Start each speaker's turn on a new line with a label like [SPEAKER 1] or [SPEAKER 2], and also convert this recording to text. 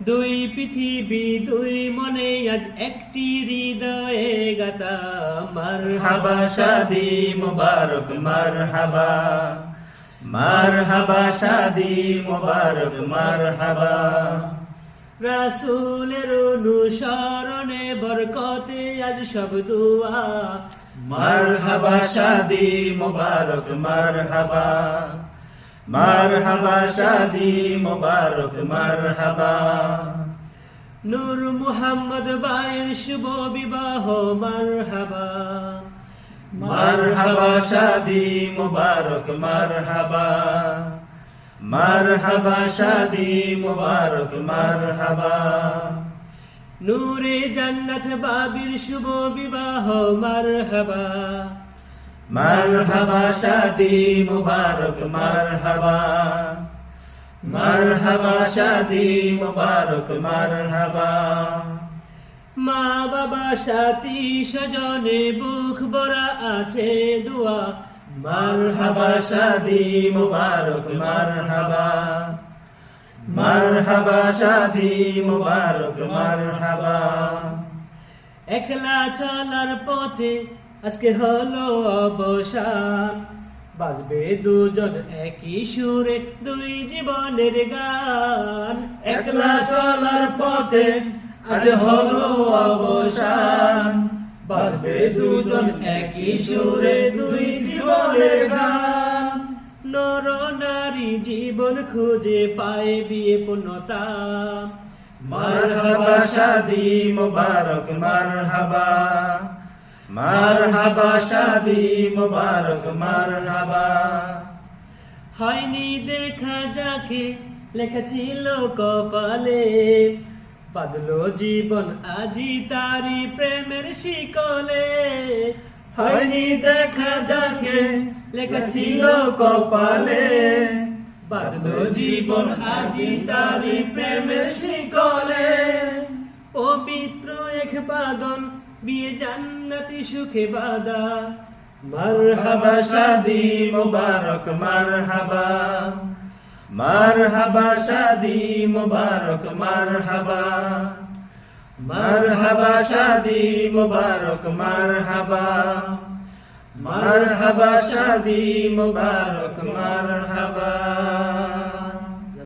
[SPEAKER 1] দুই পৃথিবী দুই মনে আজ একটি হৃদয়ে গাতা
[SPEAKER 2] মারহাবা শাদি মুবারক মারহাবা, মারহাবা শাদি মুবারক মারহাবা।
[SPEAKER 1] রাসূলের অনুসরণে বরকতে আজ সব দুয়া
[SPEAKER 2] মারহাবা শাদি মুবারক মারহাবা, মারহাবা শাদি মুবারক মারহাবা।
[SPEAKER 1] নূর মুহাম্মদ ভাইয়ের শুভ বিবাহ মারহাবা,
[SPEAKER 2] মারহাবা শাদি মুবারক মারহাবা, মারহাবা শাদি মুবারক মারহাবা।
[SPEAKER 1] নূরে জান্নাত বাবির শুভ বিবাহ মারহাবা,
[SPEAKER 2] মারহাবা শাদি মুবারক মারহাবা, মারহাবা শাদি মুবারক মারহাবা।
[SPEAKER 1] মা বাবা সাথী স্বজনে বুক ভরা আছে দোয়া
[SPEAKER 2] মারহাবা শাদি মুবারক মারহাবা, মারহাবা শাদি মুবারক মারহাবা।
[SPEAKER 1] একলা চলার পথে আজকে হলো অবসান, বাজবে দুজন একই সুরে দুই জীবনের গান।
[SPEAKER 2] একলা চলার পথে আজ হলো অবসান, বাজবে দুজন একই সুরে দুই জীবনের গান।
[SPEAKER 1] নর নারী জীবন খুঁজে পায় বিয়ে পূর্ণতা
[SPEAKER 2] মারহাবা শাদি মুবারক মারহাবা, মারহাবা শাদি মুবারক মারহাবা।
[SPEAKER 1] হয়নি দেখা যাকে লেখা ছিল কপালে, বাদলো জীবন আজি তারি প্রেমের শিকলে।
[SPEAKER 2] হয়নি দেখা যাকে লেখা ছিল কপালে, বাঁধলো জীবন আজি তারি প্রেমের শিকলে।
[SPEAKER 1] পবিত্র এক বাদন বিয়ে জান্নাতি সুখে বাদা মারহাবা
[SPEAKER 2] মারহাবা শাদি মুবারক মারহাবা, মারহাবা শাদি মুবারক মারহাবা, মারহাবা শাদি মুবারক মারহাবা, মারহাবা শাদি মুবারক মারহাবা।